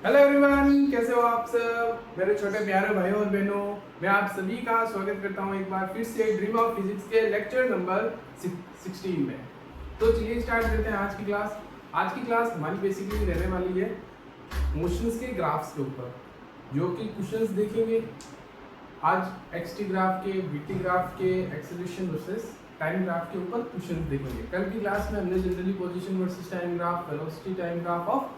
Hello everyone, कैसे हो आप सब मेरे छोटे प्यारे भाइयों और बहनों। मैं आप सभी का स्वागत करता हूं एक बार फिर से ड्रीम ऑफ फिजिक्स के लेक्चर नंबर 16 में। तो चलिए स्टार्ट करते हैं आज की क्लास। आज की क्लास हमारी बेसिकली रहने वाली है मोशंस के ग्राफ्स के ऊपर, जो कि क्वेश्चंस देखेंगे आज एक्सटी ग्राफ के, बीटी ग्राफ के, एक्सेलरेशन वर्सेस टाइम ग्राफ के ऊपर क्वेश्चंस देखेंगे। कल की क्लास में हमने generally position versus time graph, velocity time graph और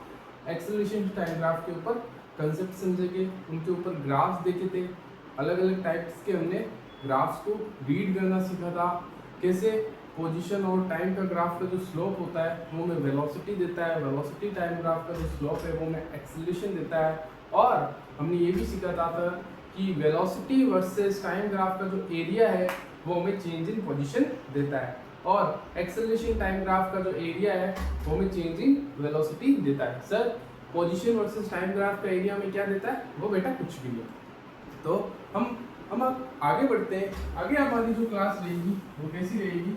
एक्सेलरेशन टाइम ग्राफ के ऊपर कंसेप्ट समझे के, उनके ऊपर ग्राफ्स देखे थे। अलग अलग टाइप्स के हमने ग्राफ्स को रीड करना सीखा था, कैसे पोजीशन और टाइम का ग्राफ का जो स्लोप होता है वो हमें वेलोसिटी देता है, वेलोसिटी टाइम ग्राफ का जो स्लोप है वो हमें एक्सेलरेशन देता है। और हमने ये भी सीखा था कि वेलोसिटी वर्सेस टाइम ग्राफ का जो एरिया है वो हमें चेंज इन पोजीशन देता है, और एक्सेलरेशन टाइम ग्राफ का जो एरिया है वो हमें चेंज इन वेलोसिटी देता है। Sir position versus time graph का एरिया में क्या देता है? वो बेटा कुछ भी नहीं। तो हम अब आगे बढ़ते हैं। आगे हमारी जो क्लास रहेगी वो कैसी रहेगी?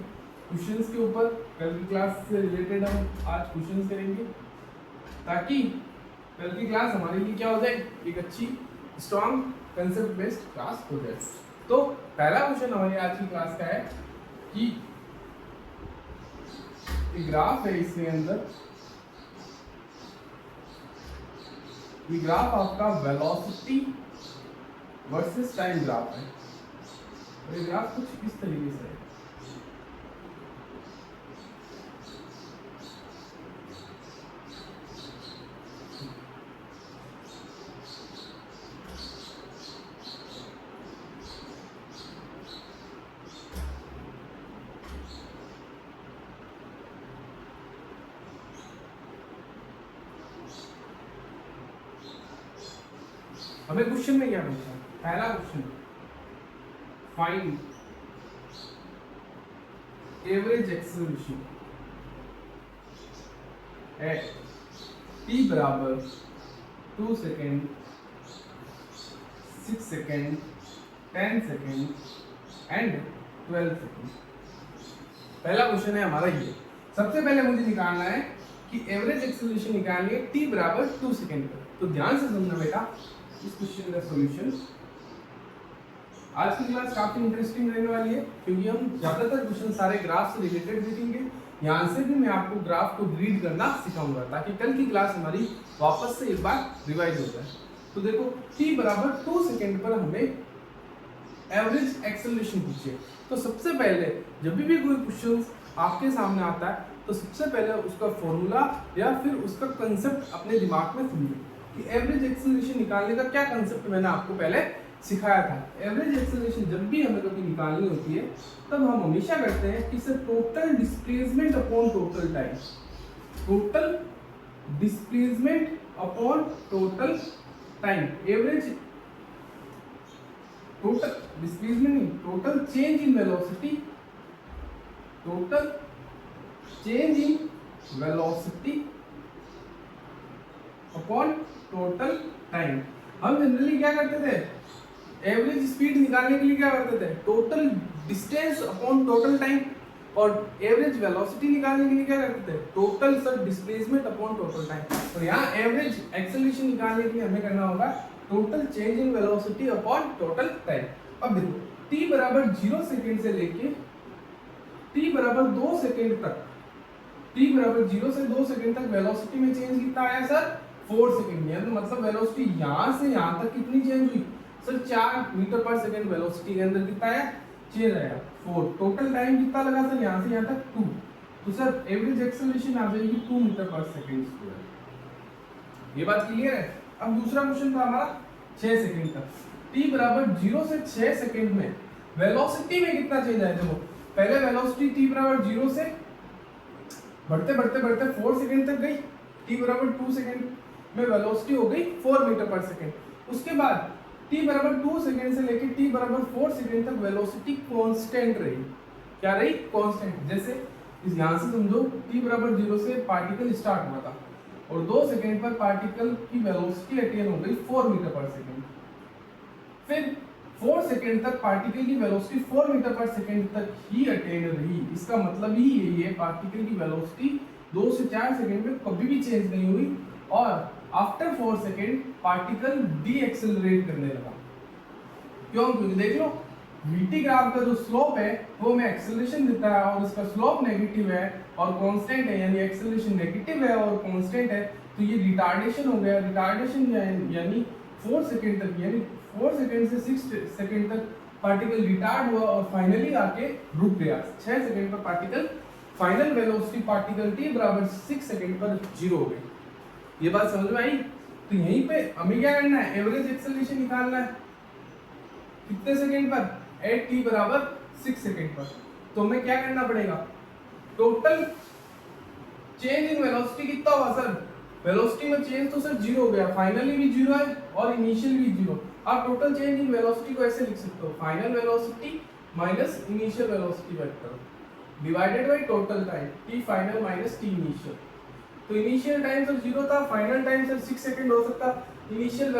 क्वेश्चंस के ऊपर। कल की क्लास से रिलेटेड हम आज क्वेश्चंस करेंगे, ताकि कल की क्लास हमारे लिए क्या हो जाए, एक अच्छी स्ट्रॉन्ग कंसेप्ट बेस्ड क्लास हो जाए। तो पहला क्वेश्चन हमारी आज की क्लास का है कि ग्राफ है, इसके अंदर ये ग्राफ आपका वेलोसिटी वर्सेस टाइम ग्राफ है। और ये ग्राफ कुछ इस तरीके से है। हमें क्वेश्चन में क्या पूछा है? पहला question, find average acceleration at t बराबर 2 second, 6 second, 10 second and 12 second. पहला क्वेश्चन है हमारा ये। सबसे पहले मुझे निकालना है कि एवरेज एक्सेलरेशन निकालनी है t बराबर 2 सेकेंड पर। तो ध्यान से सुनना बेटा इस क्वेश्चन का सॉल्यूशन। आज की क्लास काफी इंटरेस्टिंग रहने वाली है, क्योंकि हम ज्यादातर क्वेश्चन सारे ग्राफ से रिलेटेड देखेंगे। यहाँ से भी मैं आपको ग्राफ को रीड करना सिखाऊंगा, ताकि कल की क्लास हमारी वापस से एक बार रिवाइज हो जाए। तो देखो t बराबर 2 सेकेंड पर हमें एवरेज एक्सेलरेशन पूछिए। तो सबसे पहले जब भी कोई क्वेश्चन आपके सामने आता है तो सबसे पहले उसका फॉर्मूला या फिर उसका कंसेप्ट अपने दिमाग में समझिए कि एवरेज एक्सेलरेशन निकालने का क्या कंसेप्ट मैंने आपको पहले सिखाया था। एवरेज एक्सेलरेशन जब भी हमें कभी निकालनी होती है तब हम हमेशा करते हैं कि sir total displacement upon total time, total displacement upon total time. Average total displacement नहीं, total change in velocity, total change in velocity upon total time. हम जनरली क्या करते थे? एवरेज स्पीड निकालने के लिए क्या करते थे? Total distance upon total time. और एवरेज वेलोसिटी निकालने के लिए क्या करते थे? Total sir displacement upon total time. और यहाँ एवरेज एक्सेलरेशन निकालने के लिए हमें करना होगा total change in velocity upon total time. अब देखो t बराबर 0 सेकेंड से लेके t बराबर 2 सेकेंड तक, t बराबर 0 से 2 सेकेंड तक वेलोसिटी में चेंज कितना आया सर? 4 सेकेंड में। तो मतलब वेलोसिटी यहाँ से यहाँ तक कितनी चेंज हुई sir? 4 metre per second velocity के अंदर कितना आया? चेंज आया 4। टोटल टाइम कितना लगा सर? यहाँ से यहाँ तक 2। तो सर एवरेज एक्सेलरेशन आ जाएगी 2 मीटर पर सेकेंड स्क्वायर। ये बात क्लियर है? अब दूसरा क्वेश्चन था हमारा 6 सेकेंड का। t बराबर 0 से 6 सेकेंड में वेलोसिटी में कितना चेंज आया? देखो पहले वेलोसिटी t बराबर 0 से बढ़ते बढ़ते बढ़ते 4 सेकेंड तक गई। t बराबर 2 सेकेंड में वेलोसिटी हो गई 4 मीटर पर सेकेंड। उसके बाद t बराबर 2 सेकेंड से लेकर t बराबर 4 सेकेंड तक वेलोसिटी कांस्टेंट रही। क्या रही? कांस्टेंट। जैसे इस यहाँ से समझो t बराबर 0 से पार्टिकल स्टार्ट हुआ था और 2 सेकेंड पर पार्टिकल की वेलोसिटी अटेन हो गई 4 मीटर पर सेकेंड। फिर 4 सेकेंड तक पार्टिकल की वेलोसिटी 4 मीटर पर सेकेंड तक ही अटेन रही। इसका मतलब ही यही है पार्टिकल की वेलोसिटी 2 से 4 सेकेंड में कभी भी चेंज नहीं हुई, और after 4 second particle D accelerate करने लगा। क्यों? क्योंकि देख लो वीटी ग्राफ का जो स्लोप है वो हमें एक्सेलरेशन देता है और उसका स्लोप नेगेटिव है और कांस्टेंट है, यानी एक्सेलरेशन नेगेटिव है और कांस्टेंट है, तो ये रिटार्डेशन हो गया। रिटार्डेशन यानी 4 सेकेंड तक, यानी 4 सेकेंड से 6 सेकेंड तक पार्टिकल रिटार्ड हुआ और फाइनली आके रुक गया। 6 सेकेंड पर particle final velocity particle t बराबर 6 सेकेंड पर 0 हो गई। ये बात समझ में आई? तो यहीं पे हमें क्या करना है, एवरेज एक्सेलरेशन निकालना है। कितने सेकेंड पर? एट t बराबर 6 सेकेंड पर। तो हमें क्या करना पड़ेगा, टोटल चेंज इन वेलोसिटी कितना हुआ सर? वेलोसिटी में चेंज तो सर 0 हो गया, फाइनली भी 0 है और इनिशियल भी 0। आप टोटल चेंज इन वेलोसिटी को ऐसे लिख सकते हो, final velocity minus initial velocity vector divided by total time, t final minus t initial. तो इनिशियल टाइम सर 0 था, फाइनल टाइम सर 6 सेकंड हो सकता। इनिशियल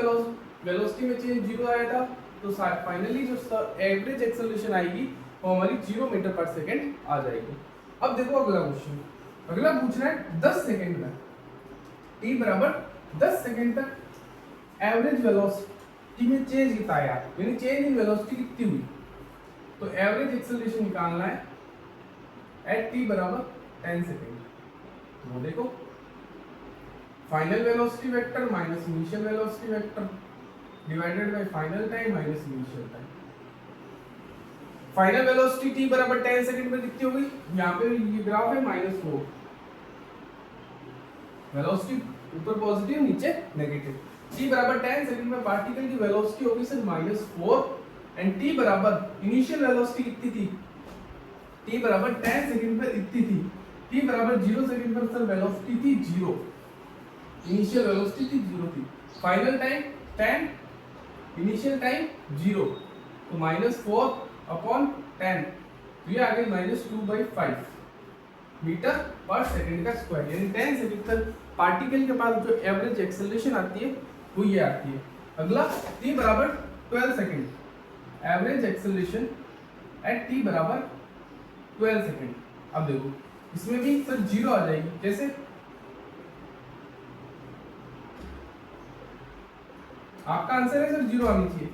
वेलोसिटी में चेंज 0 आया था, तो फाइनली जो एवरेज एक्सेलरेशन आएगी वो हमारी 0 मीटर पर सेकंड आ जाएगी। अब देखो अगला क्वेश्चन, अगला पूछना है 10 सेकंड में t बराबर 10 सेकंड तक एवरेज वेलोसिटी में चेंज कितना आया, यानी चेंज इन वेलोसिटी कितनी हुई। तो एवरेज एक्सेलरेशन निकालना है एट t बराबर 10 सेकंड। तो वो देखो final velocity vector minus initial velocity vector divided by final time minus initial time. Final velocity t बराबर 10 सेकंड में कितनी हो गई, यहाँ पे ये ग्राफ है -4, वेलोसिटी ऊपर पॉजिटिव नीचे नेगेटिव। t बराबर 10 सेकंड में पार्टिकल की वेलोसिटी होगी सर -4 एंड t बराबर इनिशियल वेलोसिटी कितनी थी, t बराबर 10 सेकंड पर इतनी थी। t बराबर 0 सेकंड पर सर वेलोसिटी थी 0, इनिशियल वेलोसिटी थी 0 थी। फाइनल टाइम 10, इनिशियल टाइम 0, तो -4 अपॉन 10, तो ये आ गई -2/5 मीटर पर सेकंड का स्क्वायर, यानी 10 सेकंड तक पार्टिकल के पास जो एवरेज एक्सेलरेशन आती है वो ये आती है। अगला t बराबर 12 second, average acceleration at t बराबर 12 सेकंड। अब देखो इसमें भी सर 0 आ जाएगी, कैसे? आपका आंसर है सर 0 आनी चाहिए।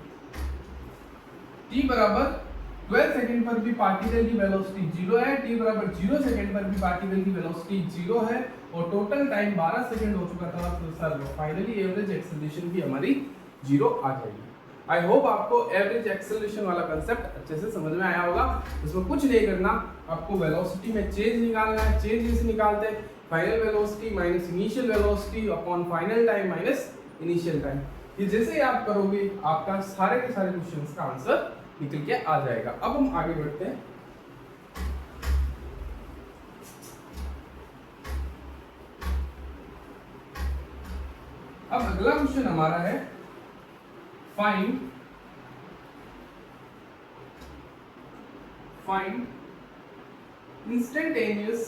t बराबर 12 सेकंड पर भी पार्टिकल की वेलोसिटी 0 है, t बराबर 0 सेकंड पर भी पार्टिकल की वेलोसिटी 0 है और टोटल टाइम 12 सेकंड हो चुका था, तो सर फाइनली एवरेज एक्सेलरेशन भी हमारी 0 आ जाएगी। आई होप आपको एवरेज एक्सेलरेशन वाला कंसेप्ट अच्छे से समझ में आया होगा। इसमें कुछ नहीं करना, आपको वेलोसिटी में चेंज निकालना है। चेंज जैसे निकालते हैं, final velocity minus initial velocity upon final time minus initial time. ये जैसे ही आप करोगे आपका सारे के सारे क्वेश्चंस का आंसर निकल के आ जाएगा। अब हम आगे बढ़ते हैं। अब अगला क्वेश्चन हमारा है find instantaneous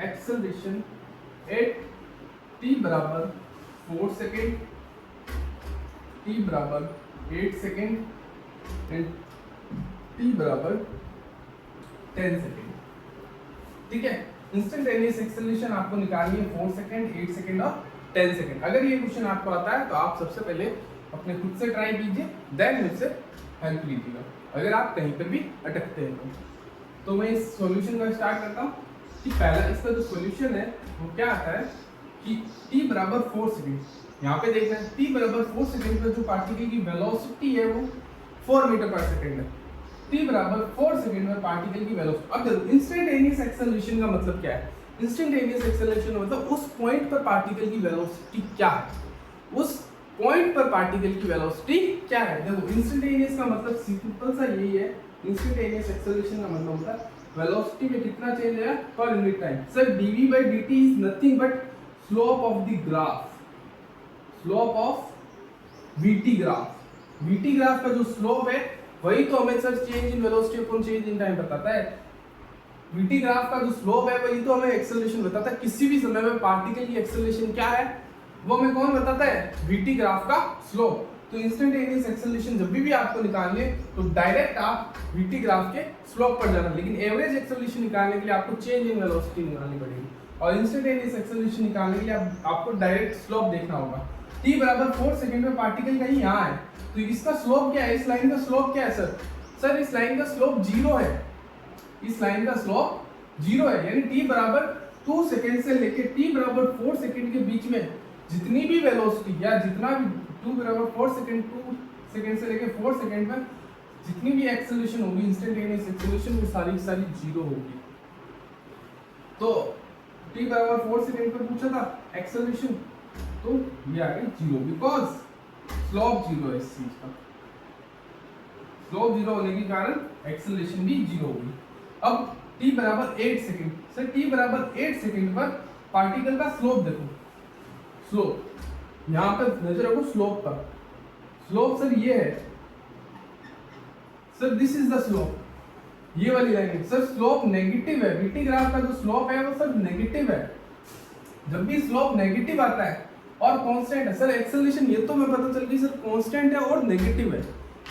acceleration at t बराबर 4 सेकेंड, t बराबर 8 सेकेंड एंड t बराबर 10 सेकेंड। ठीक है, इंस्टेंटेनियस एक्सेलरेशन आपको निकालनी है 4 सेकेंड, 8 सेकेंड और 10 सेकेंड। अगर ये क्वेश्चन आपको आता है तो आप सबसे पहले अपने खुद से ट्राई कीजिए, देन मुझसे हेल्प लीजिएगा अगर आप कहीं पर भी अटकते हैं तो मैं इस सॉल्यूशन का स्टार्ट करता हूँ कि पहला इसका जो सॉल्यूशन है वो क्या आता है कि t बराबर 4 सेकेंड, यहाँ पे देखना है t बराबर 4 सेकेंड पर जो पार्टिकल की वेलोसिटी है वो 4 मीटर पर सेकेंड है। t बराबर 4 सेकेंड में पार्टिकल की वेलोसिटी। अब देखो इंस्टेंटेनियस एक्सेलरेशन का मतलब क्या है? इंस्टेंटेनियस एक्सेलरेशन मतलब उस पॉइंट पर पार्टिकल की वेलोसिटी क्या है, उस पॉइंट पर पार्टिकल की वेलोसिटी क्या है। देखो इंस्टेंटेनियस का मतलब सिंपल सा यही है, इंस्टेंटेनियस एक्सेलरेशन का मतलब होता है वेलोसिटी में कितना चेंज है per unit time. Sir dv/dt is nothing but slope of the graph, slope of vt graph. vt graph का जो स्लोप है वही तो हमें sir change in velocity upon change in time बताता है। vt ग्राफ का जो स्लोप है वही तो हमें एक्सेलरेशन बताता है। किसी भी समय में पार्टिकल की एक्सेलरेशन क्या है वो हमें कौन बताता है? vt ग्राफ का स्लोप। तो इंस्टेंटेनियस एक्सेलरेशन जब भी आपको निकालनी है तो डायरेक्ट आप vt ग्राफ के स्लोप पर जाना, लेकिन एवरेज एक्सेलरेशन निकालने के लिए आपको चेंज इन वेलोसिटी निकालनी पड़ेगी। और इंस्टेंटेनियस एक्सेलरेशन निकालने के लिए आपको डायरेक्ट स्लोप देखना होगा। t बराबर 4 सेकंड में पार्टिकल कहीं यहाँ है, तो इसका स्लोप क्या है, इस लाइन का स्लोप क्या है सर? सर इस लाइन का स्लोप 0 है, इस लाइन का स्लोप 0 है, यानी t बराबर 2 सेकंड से लेके t बराबर 4 सेकंड के बीच में जितनी भी वेलोसिटी या जितना भी 2 बराबर 4 सेकंड 2 सेकंड से लेके 4 सेकंड में जितनी भी एक्सेलरेशन होगी, इंस्टेंटेनियस एक्सेलरेशन, वो सारी की सारी 0 होगी। तो t बराबर 4 सेकंड पर पूछा था एक्सेलरेशन, तो ये आ गई 0, बिकॉज स्लोप 0 है इस चीज का। स्लोप 0 होने के कारण एक्सेलरेशन भी 0 होगी। अब t बराबर 8 सेकंड, सर t बराबर 8 सेकंड पर पार्टिकल का स्लोप देखो, स्लोप यहाँ पर नजर रखो स्लोप पर। स्लोप सर ये है, sir this is the slope, ये वाली लाइन है सर। स्लोप नेगेटिव है, बीटी ग्राफ का जो स्लोप है वो सर नेगेटिव है। जब भी स्लोप नेगेटिव आता है और कांस्टेंट है, सर एक्सेलरेशन ये तो मैं पता चल गई सर कांस्टेंट है और नेगेटिव है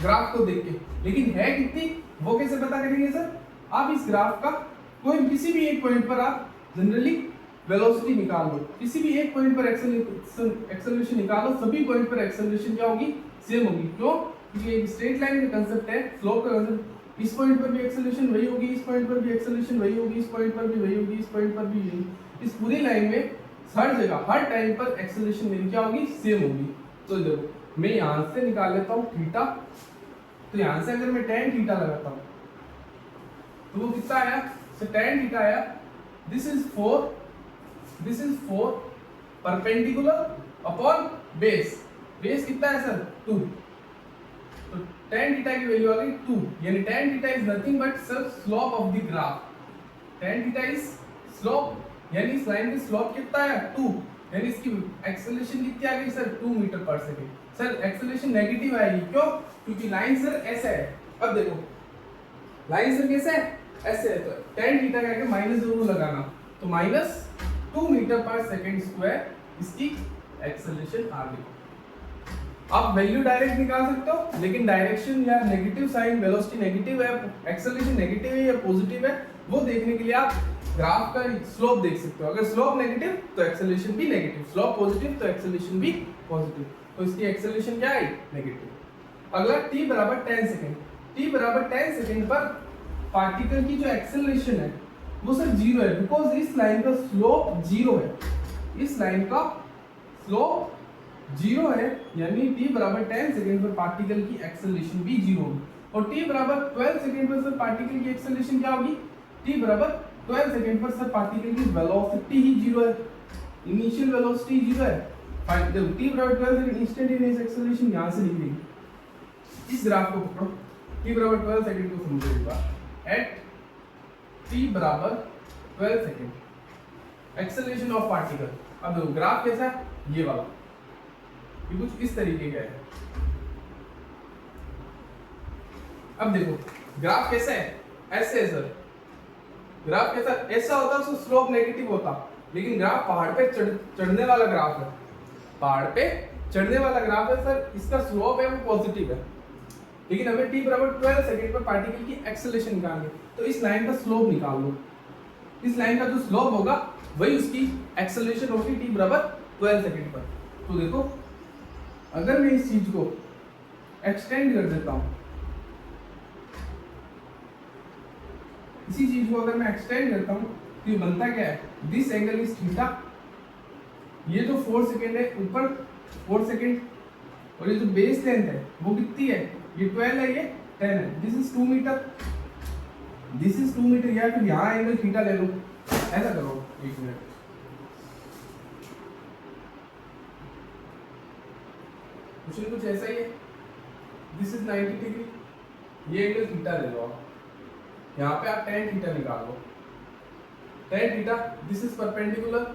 ग्राफ को देख के, लेकिन है कितनी वो कैसे पता करेंगे सर? आप इस ग्राफ का कोई किसी भी एक पॉइंट पर आप जनरली वेलोसिटी निकाल लो, किसी भी एक पॉइंट पर एक्सेलरेशन निकालो, सभी पॉइंट पर एक्सेलरेशन क्या होगी? सेम होगी। क्यों? क्योंकि एक स्ट्रेट लाइन का कांसेप्ट है, स्लोप का कांसेप्ट। इस पॉइंट पर भी एक्सेलरेशन वही होगी, इस पॉइंट पर भी एक्सेलरेशन वही होगी, इस पॉइंट पर भी वही होगी, इस पॉइंट पर भी वही। इस पूरी लाइन में हर जगह हर टाइम पर एक्सेलरेशन मेरी क्या होगी? सेम होगी। तो देखो मैं यहाँ से निकाल लेता हूँ थीटा, तो यहाँ से अगर मैं tan थीटा लगाता हूँ तो वो कितना आया? सो tan थीटा आया, this is 4 perpendicular upon base. Base कितना है सर? 2। तो tan थीटा की वैल्यू आ गई 2, यानी tan theta is nothing but sir slope of the graph. tan theta is slope, यानी इस लाइन की स्लोप कितना है? 2, यानी इसकी एक्सेलरेशन कितनी आ गई सर? 2 मीटर पर सेकंड। सर एक्सेलरेशन नेगेटिव आएगी, क्यों? क्योंकि लाइन सर ऐसे है। अब देखो लाइन सर कैसे है? ऐसे है, तो tan थीटा का क्या माइनस जरूर लगाना, तो माइनस 2 मीटर पर सेकंड स्क्वायर इसकी एक्सेलरेशन आ गई। आप वैल्यू डायरेक्ट निकाल सकते हो, लेकिन डायरेक्शन या नेगेटिव साइन, वेलोसिटी नेगेटिव है, एक्सेलरेशन नेगेटिव है या पॉजिटिव है, वो देखने के लिए आप ग्राफ का स्लोप देख सकते हो। अगर स्लोप नेगेटिव तो एक्सेलरेशन भी नेगेटिव, स्लोप पॉजिटिव तो एक्सेलरेशन भी पॉजिटिव, तो इसकी एक्सेलरेशन क्या आई? नेगेटिव। अगला t बराबर 10 सेकंड, t बराबर 10 सेकंड पर पार्टिकल की जो एक्सेलरेशन है वो सर 0 है, बिकॉज इस लाइन का स्लोप 0 है, इस लाइन का स्लोप 0 है, यानी t बराबर 10 सेकंड पर पार्टिकल की एक्सेलरेशन भी 0 होगी। और t बराबर 12 सेकंड पर सर पार्टिकल की एक्सेलरेशन क्या होगी? t बराबर 12 सेकंड पर सर पार्टिकल की वेलोसिटी ही 0 है, इनिशियल वेलोसिटी 0 है। देखो t बराबर 12 सेकंड, इंस्टेंटेनियस एक्सेलरेशन यहाँ से निकलेगी। इस ग्राफ को पकड़ो, t बराबर 12 सेकंड को समझो एक बार। एट t बराबर 12 सेकंड एक्सेलरेशन ऑफ पार्टिकल। अब देखो ग्राफ कैसा है? ये वाला, ये कुछ इस तरीके का है। अब देखो ग्राफ कैसा है? ऐसे है सर। ग्राफ कैसा? ऐसा होता तो स्लोप नेगेटिव होता, लेकिन ग्राफ पहाड़ पे चढ़ने वाला ग्राफ है, पहाड़ पे चढ़ने वाला ग्राफ है सर, इसका स्लोप है वो पॉजिटिव है, लेकिन हमें t बराबर 12 सेकंड पर पार्टिकल की एक्सेलरेशन निकालनी है, तो इस लाइन का स्लोप निकाल लो। इस लाइन का जो स्लोप होगा वही उसकी एक्सेलरेशन होगी t बराबर 12 सेकंड पर। तो देखो अगर मैं इस चीज को एक्सटेंड कर देता हूं, इसी चीज को अगर मैं एक्सटेंड करता हूं तो ये बनता क्या है? This angle is theta. ये जो 4 सेकंड है ऊपर 4 सेकंड, और ये जो बेस लेंथ है वो कितनी है? ये 12 है, ये 10 है। This is 2 metre, this is 2 metre, या फिर यहाँ एंगल थीटा ले लो। ऐसा करो, एक मिनट, कुछ ऐसा ही है। दिस इज 90 डिग्री, ये एंगल थीटा ले लो आप, यहाँ पे आप tan थीटा निकाल लो। tan theta, this is perpendicular,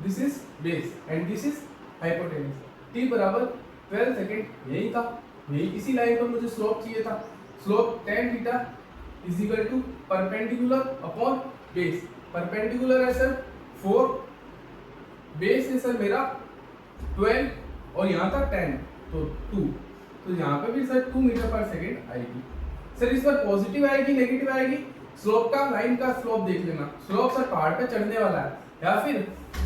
this is base and this is hypotenuse. t बराबर 12 सेकंड यही था, यही इसी लाइन पर मुझे स्लोप चाहिए था। Slope tan theta is equal to perpendicular upon base. Perpendicular है सर 4, बेस है सर मेरा 12 और यहाँ था 10, तो 2, तो यहाँ पे भी सर 2 मीटर पर सेकेंड आएगी। सर इस पर पॉजिटिव आएगी नेगेटिव आएगी? स्लोप का, लाइन का स्लोप देख लेना। स्लोप सर पहाड़ पे चढ़ने वाला है, या फिर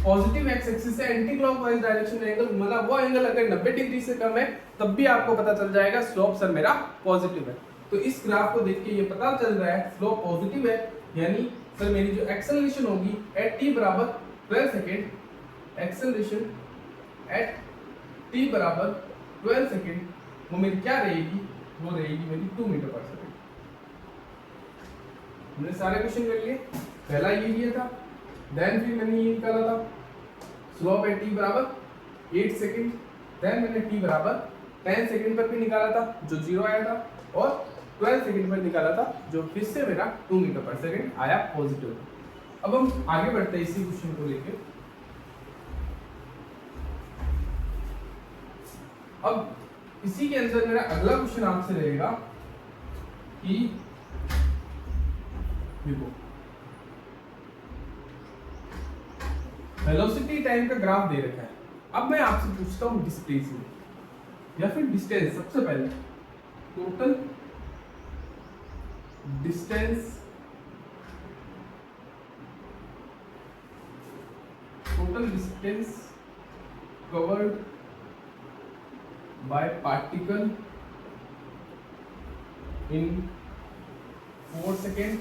पॉजिटिव एक्स एक्सिस से एंटी क्लॉकवाइज डायरेक्शन में एंगल, मतलब वो एंगल अगर 90 डिग्री से कम है तब भी आपको पता चल जाएगा स्लोप सर मेरा पॉजिटिव है। तो इस ग्राफ को देख के ये पता चल रहा है स्लोप पॉजिटिव है, यानी सर मेरी जो एक्सेलरेशन होगी एट टी बराबर 12 सेकेंड, एक्सेलरेशन एट टी बराबर 12 सेकेंड वो मेरी क्या रहेगी, वो रहेगी मेरी 2 मीटर पर सेकेंड। हमने सारे क्वेश्चन कर लिए, पहला ये दिया था, देन फिर मैंने ये निकाला था स्लोप एट टी बराबर 8 सेकेंड, देन मैंने टी बराबर 10 सेकेंड पर भी निकाला था जो 0 आया था, और 12 सेकेंड पर निकाला था जो फिर से मेरा 2 मीटर पर सेकेंड आया पॉजिटिव। अब हम आगे बढ़ते हैं इसी क्वेश्चन को लेके। अब इसी के अंदर मेरा अगला क्वेश्चन आपसे रहेगा कि देखो वेलोसिटी टाइम का ग्राफ दे रखा है, अब मैं आपसे पूछता हूं डिस्प्लेसमेंट या फिर डिस्टेंस। सबसे पहले total distance, total distance covered by particle in 4 second,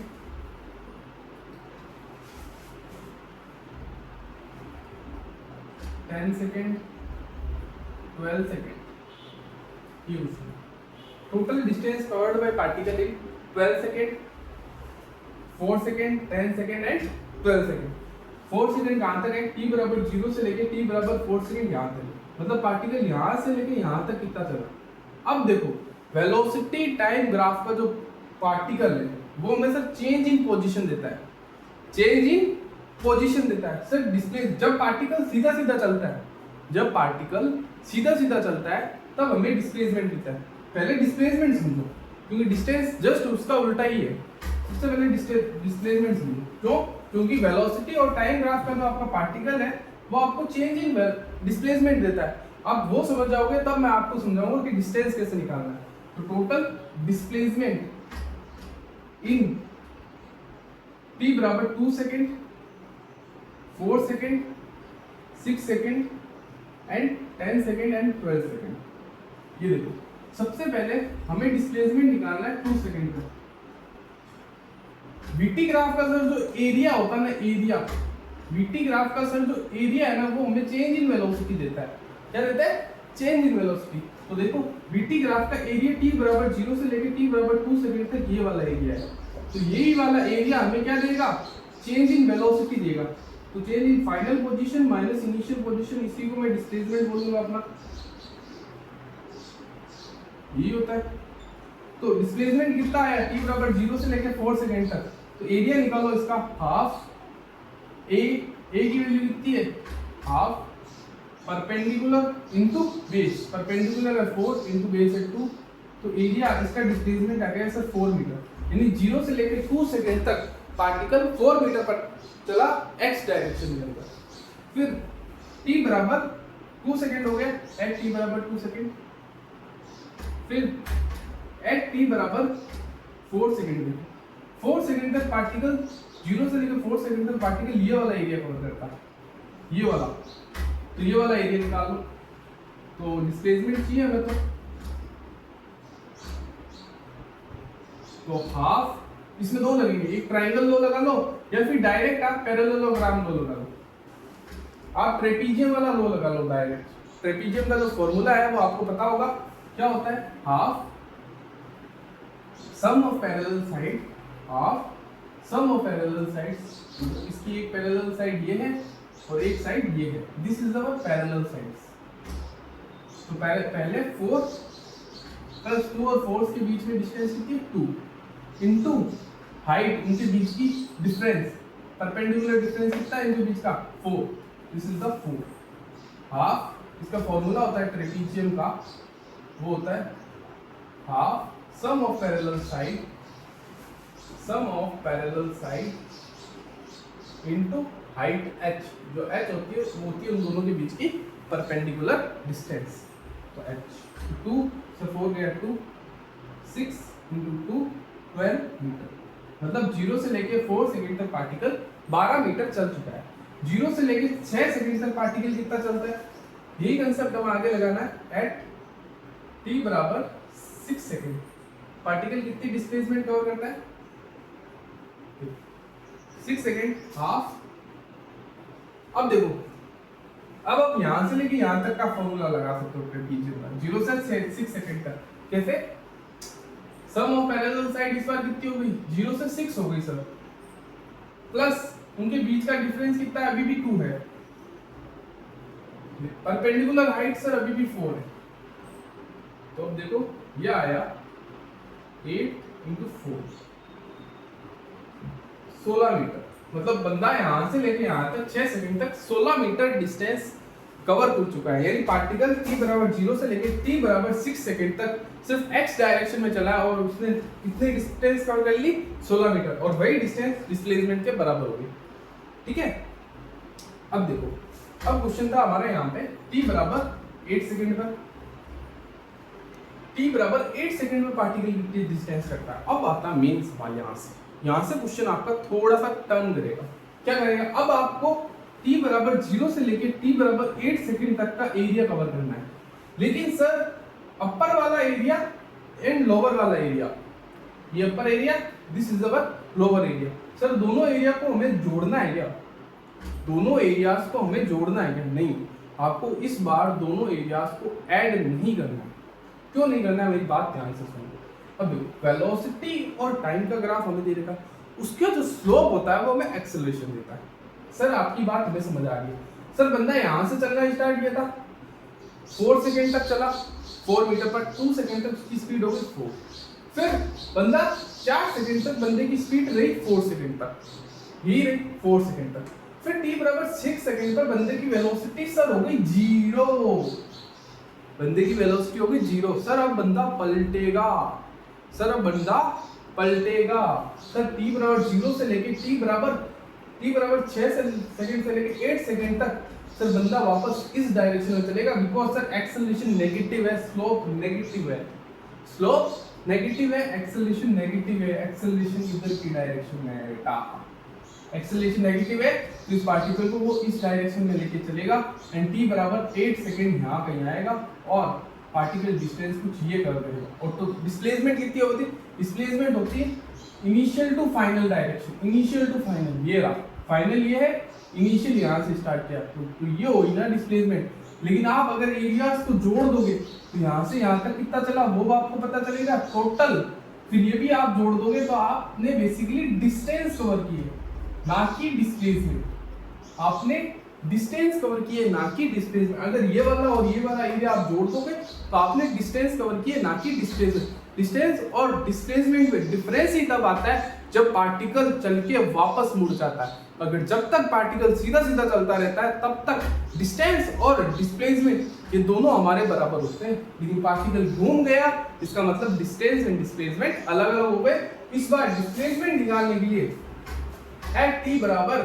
ten second, 12 second. ये total distance covered by particle in 12 second, 4 second, 10 second and 12 second. 4 second कहां तक है, t बराबर 0 से लेके t बराबर 4 सेकेंड यहां तक, मतलब पार्टिकल यहां से लेके यहां तक कितना चला। अब देखो वेलोसिटी टाइम ग्राफ का जो पार्टिकल है वो हमें सर चेंज इन पोजीशन देता है, चेंज इन पोजीशन देता है सर। डिस्प्ले जब पार्टिकल सीधा सीधा चलता है, जब पार्टिकल सीधा सीधा चलता है तब हमें डिस्प्लेसमेंट मिलता है। पहले डिस्प्लेसमेंट समझो, क्योंकि डिस्टेंस जस्ट उसका उल्टा ही है। सबसे पहले डिस्प्लेसमेंट समझो, क्यों? क्योंकि वेलोसिटी और टाइम ग्राफ का जो आपका पार्टिकल है वो आपको चेंज इन डिस्प्लेसमेंट देता है। आप वो समझ जाओगे तब मैं आपको समझाऊंगा कि डिस्टेंस कैसे निकालना है। तो टोटल डिस्प्लेसमेंट इन t बराबर 2 second, 4 second, 6 second and 10 second and 12 second. ये देखो सबसे पहले हमें डिस्प्लेसमेंट निकालना है 2 सेकेंड का। वीटी ग्राफ का सर जो एरिया होता है ना, एरिया, वीटी ग्राफ का सर जो एरिया है ना वो हमें चेंज इन वेलोसिटी देता है। क्या देता है? Change in velocity. तो देखो वीटी ग्राफ का एरिया t बराबर 0 से लेकर t बराबर 2 सेकेंड तक ये वाला एरिया है। तो यही वाला एरिया हमें क्या देगा? चेंज इन वेलोसिटी देगा। तो change in final position minus initial position, इसी को मैं डिस्प्लेसमेंट बोलूंगा अपना, यही होता है। तो डिस्प्लेसमेंट कितना है? t बराबर 0 से लेकर 4 सेकेंड तक। तो एरिया निकालो इसका, हाफ a की वैल्यू कितनी है? Half perpendicular into base, perpendicular है 4 इनटू बेस है 2। तो एरिया इसका डिस्प्लेसमेंट आ गया सर 4 मीटर, यानी 0 से लेकर 2 सेकेंड तक पार्टिकल 4 मीटर पर चला x डायरेक्शन में अंदर। फिर t बराबर 2 सेकेंड हो गया, एट t बराबर 2 सेकेंड। फिर एट t बराबर 4 सेकेंड, 4 सेकेंड तक पार्टिकल 0 से लेकर 4 सेकेंड तक पार्टिकल ये वाला एरिया कवर करता है, ये वाला। तो ये वाला एरिया निकाल लो। तो डिस्प्लेसमेंट चाहिए हमें, तो हाफ, इसमें दो लगेंगे, एक ट्रायंगल लो लगा लो या फिर डायरेक्ट आप पैरेललोग्राम लो लगा लो। आप ट्रेपीजियम वाला लो लगा लो डायरेक्ट। ट्रेपीजियम का जो फॉर्मूला है वो आपको पता होगा, क्या होता है? Half sum of parallel side, half sum of parallel sides. इसकी एक पैरेलल साइड ये है और एक साइड ये है, this is our parallel sides. तो पहले 4 प्लस 2 और 4 के बीच में डिस्टेंस कितनी है? 2 इनटू हाइट, इनके बीच की डिफरेंस, परपेंडिकुलर डिफरेंस कितना है इनके बीच का? 4। This is the 4 half. इसका फॉर्मूला होता है ट्रेपीजियम का, वो होता है half sum of parallel side, sum of parallel side into height h, जो h होती है वो होती है उन दोनों के बीच की परपेंडिकुलर डिस्टेंस। तो h 2 से 4 गया 2, 6 इंटू 2 12 मीटर, मतलब 0 से लेके 4 सेकेंड तक पार्टिकल 12 मीटर चल चुका है। 0 से लेके 6 सेकंड तक पार्टिकल कितना चलता है, यही कंसेप्ट हम आगे लगाना है। एट t बराबर 6 सेकंड पार्टिकल कितनी डिस्प्लेसमेंट कवर करता है, 6 सेकंड हाफ। अब देखो, अब आप यहां से लेके यहां तक का फॉर्मूला लगा सकते हो पीछे 0 से 6 सेकंड तक। कैसे, सम ऑफ पैरेलल साइड इस बार कितनी हो गई, 0 से 6 हो गई सर, प्लस उनके बीच का डिफरेंस कितना है, अभी भी 2 है। परपेंडिकुलर हाइट सर अभी भी 4 है। तो अब देखो ये आया 8 × 4 16 मीटर। मतलब बंदा यहां से लेके यहां तक 6 सेकंड तक 16 मीटर डिस्टेंस कवर कर चुका है। यानी पार्टिकल t बराबर 0 से लेके t बराबर 6 सेकंड तक सिर्फ x डायरेक्शन में चला और उसने कितने डिस्टेंस कवर कर ली, 16 मीटर, और वही डिस्टेंस डिस्प्लेसमेंट के बराबर होगी। ठीक है, अब देखो, अब क्वेश्चन था हमारा यहाँ पे t बराबर 8 सेकंड पर, t बराबर 8 सेकंड में पार्टिकल कितनी डिस्टेंस करता है। अब आता है मेन सवाल, यहाँ से क्वेश्चन आपका थोड़ा सा टर्न करेगा। क्या करेगा, अब आपको t बराबर 0 से लेके t बराबर 8 सेकंड तक का एरिया कवर करना है। लेकिन सर अपर वाला एरिया एंड लोअर वाला एरिया, ये upper area, this is our lower area. Sir दोनों एरिया को हमें जोड़ना है क्या, दोनों एरियाज को हमें जोड़ना है क्या, नहीं, आपको इस बार दोनों एरियाज को ऐड नहीं करना है। क्यों नहीं करना है, मेरी बात ध्यान से सुनो। अब देखो, वेलोसिटी और टाइम का ग्राफ हमें दे रखा है, उसका जो स्लोप होता है वो हमें एक्सेलरेशन देता है। सर आपकी बात हमें समझ आ गई। सर बंदा यहां से चलना स्टार्ट किया था, 4 सेकंड तक चला 4 मीटर पर, 2 सेकंड तक उसकी स्पीड हो गई 4, फिर बंदा 4 सेकंड तक बंदे की स्पीड रही 4 सेकंड तक, यही रही 4 सेकंड तक, फिर t बराबर 6 सेकंड पर बंदे की वेलोसिटी सर हो गई 0, बंदे की वेलोसिटी हो गई 0। सर अब बंदा पलटेगा, सर अब बंदा पलटेगा। सर t बराबर 0 से लेके t बराबर 6 सेकंड से लेके 8 सेकंड तक सर बंदा वापस इस डायरेक्शन में चलेगा, बिकॉज सर एक्सेलरेशन नेगेटिव है, स्लोप नेगेटिव है, स्लोप नेगेटिव है, एक्सेलरेशन नेगेटिव है, एक्सेलरेशन इधर की डायरेक्शन में है बेटा, एक्सेलरेशन नेगेटिव है, तो इस पार्टिकल को वो इस डायरेक्शन में लेके चलेगा एंड t बराबर 8 सेकंड यहाँ कहीं आएगा और पार्टिकल डिस्टेंस कुछ ये कर देगा। और तो डिस्प्लेसमेंट कितनी होती है, डिस्प्लेसमेंट होती है initial to final direction, initial to final, ये रहा फाइनल, ये है इनिशियल, यहाँ से स्टार्ट किया तो ये होगी ना डिस्प्लेसमेंट। लेकिन आप अगर एरियाज को जोड़ दोगे तो यहाँ से यहाँ तक कितना चला वो आपको पता चलेगा टोटल, फिर ये भी आप जोड़ दोगे तो आपने बेसिकली डिस्टेंस कवर की है ना कि डिस्प्लेसमेंट, आपने डिस्टेंस कवर की है ना कि डिस्प्लेसमेंट। अगर ये वाला और ये वाला एरिया आप जोड़ दोगे तो आपने डिस्टेंस कवर की है ना कि डिस्प्लेसमेंट। डिस्टेंस और डिस्प्लेसमेंट में डिफरेंस ही तब आता है जब पार्टिकल चल के वापस मुड़ जाता है। अगर जब तक पार्टिकल सीधा सीधा चलता रहता है तब तक डिस्टेंस और डिस्प्लेसमेंट ये दोनों हमारे बराबर होते हैं, लेकिन पार्टिकल घूम गया इसका मतलब डिस्टेंस एंड डिस्प्लेसमेंट अलग अलग हो गए। इस बार डिस्प्लेसमेंट निकालने के लिए एट t बराबर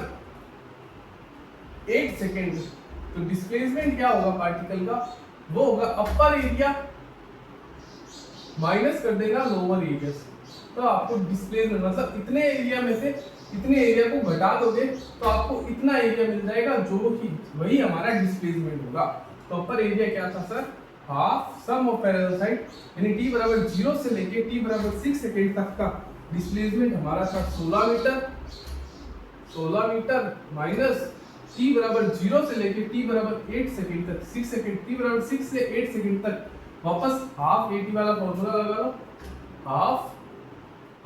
8 सेकेंड, तो डिस्प्लेसमेंट क्या होगा पार्टिकल का, वो होगा अपर एरिया माइनस कर देगा लोअर एरिया से, तो आपको डिस्प्लेसमेंट मतलब इतने एरिया में से इतने एरिया को घटा दोगे तो आपको इतना एरिया मिल जाएगा जो कि वही हमारा डिस्प्लेसमेंट होगा। तो अपर एरिया क्या था sir, half sum of parallel side, यानी t बराबर 0 से लेके t बराबर 6 सेकंड तक का डिस्प्लेसमेंट हमारा था 16 मीटर माइनस t बराबर 0 से लेके t बराबर 8 सेकंड तक 6 सेकंड, t बराबर 6 से 8 सेकंड तक वापस हाफ 80 वाला फॉर्मूला लगा लो, हाफ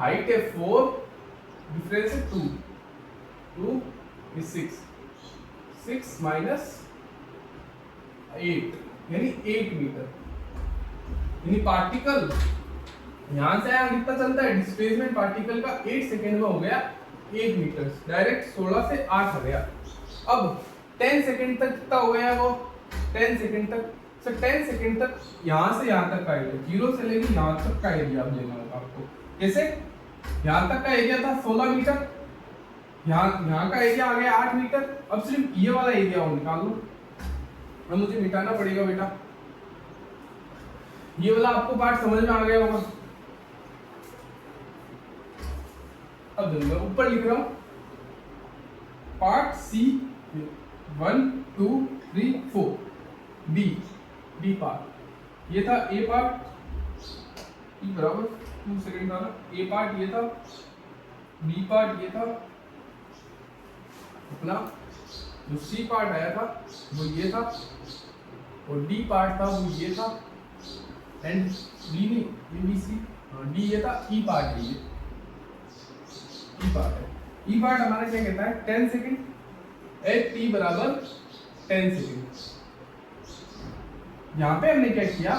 हाइट है 4, डिफरेंस है 2 is 6 माइनस 8 यानी 8 मीटर। यानी पार्टिकल यहां से आया कितना चलता है, डिस्प्लेसमेंट पार्टिकल का 8 सेकेंड में हो गया 8 मीटर, डायरेक्ट 16 से 8 हो गया। अब 10 सेकेंड तक कितना हो गया वो, 10 सेकेंड तक, सर 10 सेकेंड तक यहां से यहां तक का एरिया, 0 से लेके यहां तक का एरिया अब लेना होगा आपको। कैसे, यहाँ तक का एरिया था 16 मीटर, यहाँ का एरिया आ गया 8 मीटर, अब सिर्फ ये वाला एरिया और निकाल लो, अब मुझे मिटाना पड़ेगा बेटा। ये वाला आपको पार्ट समझ में आ गया होगा। अब मैं ऊपर लिख रहा हूं पार्ट सी 1 2 3 4 बी पार्ट ये था, ए पार्ट ई बराबर 2 सेकेंड था ना, ए पार्ट ये था, बी पार्ट ये था अपना, जो सी पार्ट आया था वो ये था, और डी पार्ट था वो ये था, एंड डी नहीं ये बी सी, डी ये था, ई पार्ट है, ये ई पार्ट है। ई पार्ट हमारा क्या कहता है 10 सेकेंड एट टी बराबर 10 सेकेंड। यहाँ पे हमने क्या किया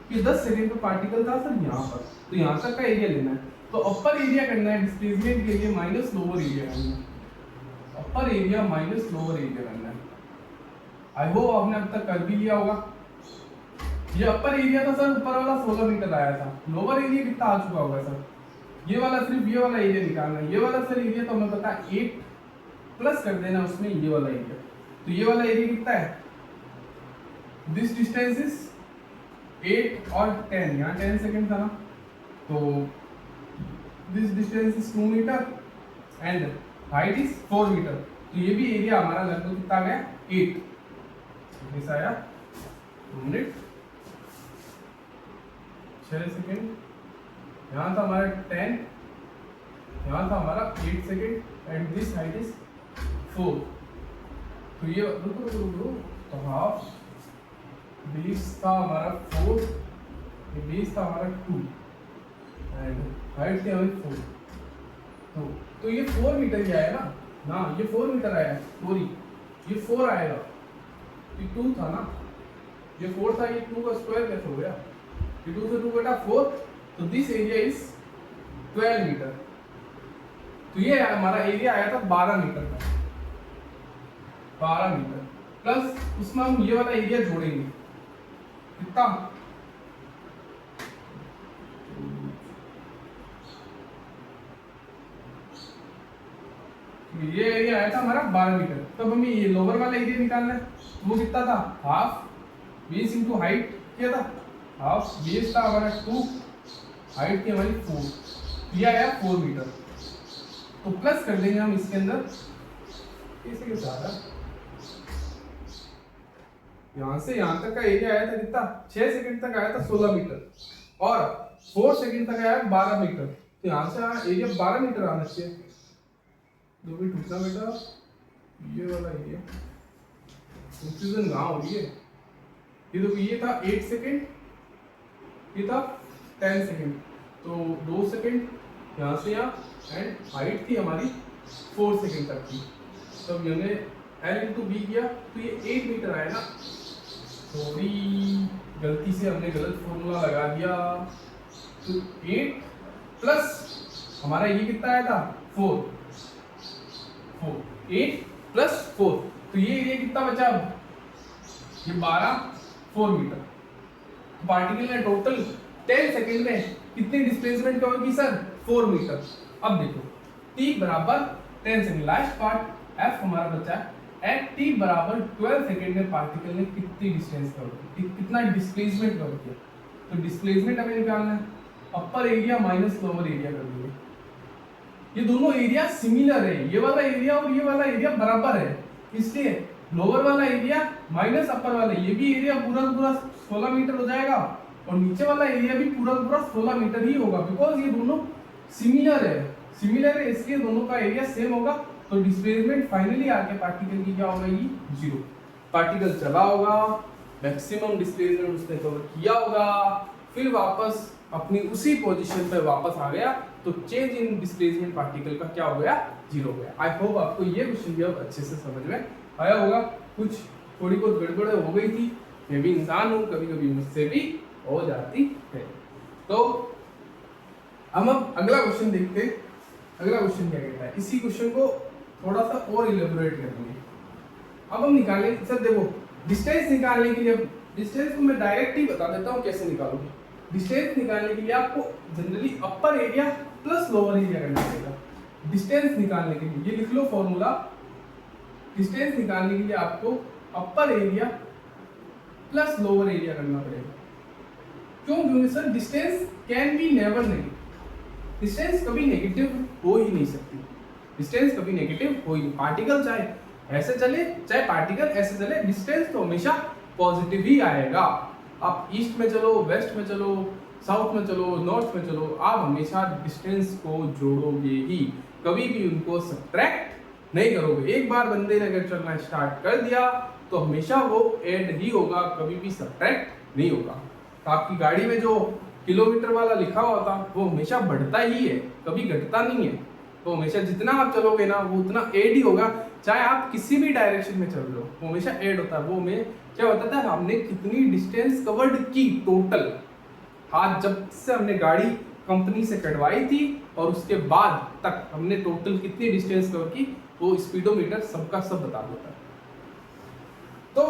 कि 10 सेकेंड पे पार्टिकल था सर यहाँ पर, तो यहाँ तक का एरिया लेना है, तो अपर एरिया करना है डिस्प्लेसमेंट के लिए माइनस लोअर एरिया करना है, upper area minus lower area करना है। आई होप आपने अब तक कर भी लिया होगा। ये अपर एरिया था सर, ऊपर वाला 16 मीटर आया था, लोअर एरिया कितना आ चुका होगा सर, ये वाला सिर्फ ये वाला एरिया निकालना है, ये वाला सर एरिया तो हमें पता है 8 प्लस कर देना उसमें ये वाला एरिया, तो ये वाला एरिया कितना है, दिस डिस्टेंस इज 8 और 10, यहाँ 10 सेकेंड था ना, तो this distance is 2 metre and height is 4 metre, तो ये भी एरिया हमारा लगभग कितना गया 8, दिस आया 2 मिनट 6 सेकेंड, यहाँ था हमारा 10, यहाँ था हमारा 8 second and this height is 4, तो ये रुको तो हाफ बेस था हमारा 4, ये बेस था हमारा 2 एंड हाइट थी हमारी 4, तो ये 4 मीटर ही आया ना, ये 4 मीटर आया, सॉरी ये 4 आएगा, ये 2 था ना, ये 4 था, ये 2 का स्क्वायर कैसे हो गया, ये 2 से 2 बटा 4, तो दिस एरिया इज 12 मीटर, तो ये हमारा एरिया आया था 12 मीटर का, 12 मीटर प्लस उसमें हम ये वाला एरिया जोड़ेंगे कितना, ये एरिया आया था हमारा 12 मीटर, तब हमें ये लोअर वाला एरिया निकालना है, वो कितना था हाफ बेस इंटू हाइट क्या था, हाफ बेस था हमारा 2, हाइट थी हमारी 4, ये आया 4 मीटर, तो प्लस कर देंगे हम इसके अंदर, कैसे के साथ यहाँ से यहाँ तक का एरिया आया था कितना 6 सेकंड तक आया था 16 मीटर, और 4 सेकंड तक आया 12 मीटर, तो यहाँ से एरिया 12 मीटर आना चाहिए, दो भी टूटना बेटा, ये वाला एरिया कंफ्यूजन कहाँ हो रही है, ये देखो ये था 8 सेकंड, ये था 10 सेकंड, तो 2 सेकंड यहाँ से यहाँ, एंड हाइट थी हमारी 4 सेकंड तक की, तब हमने L इंटू बी किया तो ये 8 मीटर आया ना, थोड़ी गलती से हमने गलत फॉर्मूला लगा दिया, तो 8 प्लस हमारा ये कितना आया था 4 8 प्लस 4, तो ये एरिया कितना बचा, ये 4 मीटर, पार्टिकल ने टोटल 10 सेकेंड में कितनी डिस्प्लेसमेंट होगी सर 4 मीटर। अब देखो t बराबर 10 सेकेंड, लास्ट पार्ट f हमारा बचा है, एट t बराबर 12 सेकेंड में पार्टिकल ने कितनी डिस्टेंस कवर की, कितना डिस्प्लेसमेंट कवर किया, तो डिस्प्लेसमेंट हमें निकालना है, upper area minus lower area कर देंगे, ये दोनों एरिया सिमिलर है, ये वाला एरिया और ये वाला एरिया बराबर है, इसलिए लोअर वाला एरिया माइनस अपर वाला, ये भी एरिया पूरा पूरा 16 मीटर हो जाएगा, और नीचे वाला एरिया भी पूरा पूरा 16 मीटर ही होगा, बिकॉज ये दोनों सिमिलर है इसलिए दोनों का एरिया सेम होगा, तो डिस्प्लेसमेंट फाइनली आके पार्टिकल की क्या होगा, ये 0, पार्टिकल चला होगा, मैक्सिमम डिस्प्लेसमेंट उसने कवर किया होगा, फिर वापस अपनी उसी पोजीशन पे वापस आ गया, तो चेंज इन डिस्प्लेसमेंट पार्टिकल का क्या हो गया 0 हो गया। आई होप आपको ये क्वेश्चन भी अब अच्छे से समझ में आया होगा, कुछ थोड़ी बहुत गड़बड़ हो गई थी, मैं भी इंसान हूँ, कभी कभी मुझसे भी हो जाती है। तो हम अब अगला क्वेश्चन देखते हैं, अगला क्वेश्चन क्या कहता है, इसी क्वेश्चन को थोड़ा सा और इलेबोरेट करेंगे। अब हम निकालें सर, देखो डिस्टेंस निकालने के लिए, डिस्टेंस को मैं डायरेक्ट ही बता देता हूँ कैसे निकालोगे। डिस्टेंस निकालने के लिए आपको generally upper area plus lower area करना पड़ेगा। डिस्टेंस निकालने के लिए ये लिख लो फॉर्मूला, डिस्टेंस निकालने के लिए आपको upper area plus lower area करना पड़ेगा। क्यों? क्योंकि sir distance can be never negative, distance कभी नेगेटिव हो ही नहीं सकती, डिस्टेंस कभी नेगेटिव हो ही नहीं, पार्टिकल चाहे ऐसे चले चाहे पार्टिकल ऐसे चले, डिस्टेंस तो हमेशा पॉजिटिव ही आएगा। आप ईस्ट में चलो, वेस्ट में चलो, साउथ में चलो, नॉर्थ में चलो, आप हमेशा डिस्टेंस को जोड़ोगे ही, कभी भी उनको सब्ट्रैक्ट नहीं करोगे। एक बार बंदे ने अगर चलना स्टार्ट कर दिया तो हमेशा वो ऐड ही होगा, कभी भी सब्ट्रैक्ट नहीं होगा। तो आपकी गाड़ी में जो किलोमीटर वाला लिखा हुआ था वो हमेशा बढ़ता ही है, कभी घटता नहीं है। तो हमेशा जितना आप चलोगे ना वो उतना ऐड ही होगा, चाहे आप किसी भी डायरेक्शन में चल रहे हो, वो हमेशा ऐड होता है। वो हमें क्या होता था, हमने कितनी डिस्टेंस कवर्ड की टोटल, आज जब से हमने गाड़ी कंपनी से कटवाई थी और उसके बाद तक हमने टोटल कितनी डिस्टेंस कवर की, वो स्पीडोमीटर सबका सब बता देता है। तो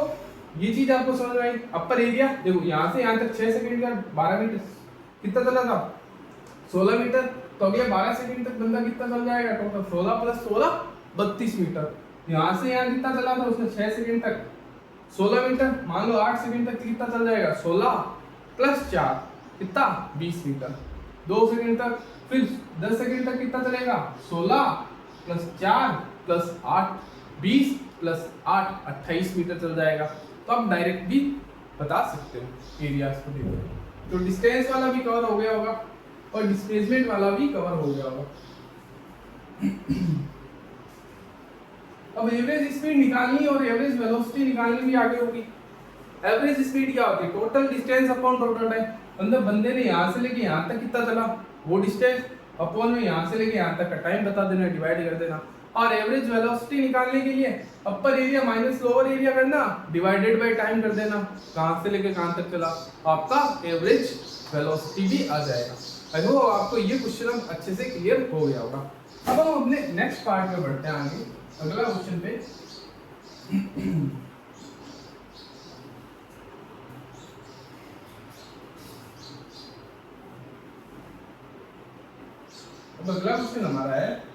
ये चीज आपको समझ में आई। अपर एरिया देखो, यहाँ से यहाँ तक 6 सेकंड का 12 मीटर कितना चला था, 16 मीटर। तो अगले 12 सेकंड तक बंदा कितना चल जाएगा, टोटल 16 प्लस 16 32 मीटर। यहाँ से यहाँ कितना चला था उसने 6 सेकंड तक 16 मीटर, मान लो 8 सेकंड तक कितना चल जाएगा, 16 प्लस 4 कितना 20 मीटर। 2 सेकंड तक, फिर 10 सेकंड तक कितना चलेगा, 16 प्लस 4 प्लस 8 20 प्लस 8 28 मीटर चल जाएगा। तो आप डायरेक्ट भी बता सकते हो एरियाज को देखकर। तो डिस्टेंस वाला भी कवर हो गया होगा और डिस्प्लेसमेंट वाला भी कवर हो गया होगा। अब एवरेज स्पीड निकालनी और एवरेज वेलोसिटी निकालनी भी आगे होगी। एवरेज स्पीड क्या होती है, total distance upon total time. मतलब बंदे ने यहाँ से लेके यहाँ तक कितना चला वो डिस्टेंस अपॉन में यहाँ से लेके यहाँ तक का टाइम बता देना, डिवाइड कर देना। और एवरेज वेलोसिटी निकालने के लिए upper area minus lower area करना, डिवाइडेड बाय टाइम कर देना, कहाँ से लेके कहाँ तक चला, आपका एवरेज वेलोसिटी भी आ जाएगा। आई होप आपको ये क्वेश्चन अच्छे से क्लियर हो गया होगा। अब हम अपने नेक्स्ट पार्ट में बढ़ते हैं आगे, अगला क्वेश्चन पे। अब अगला क्वेश्चन हमारा है,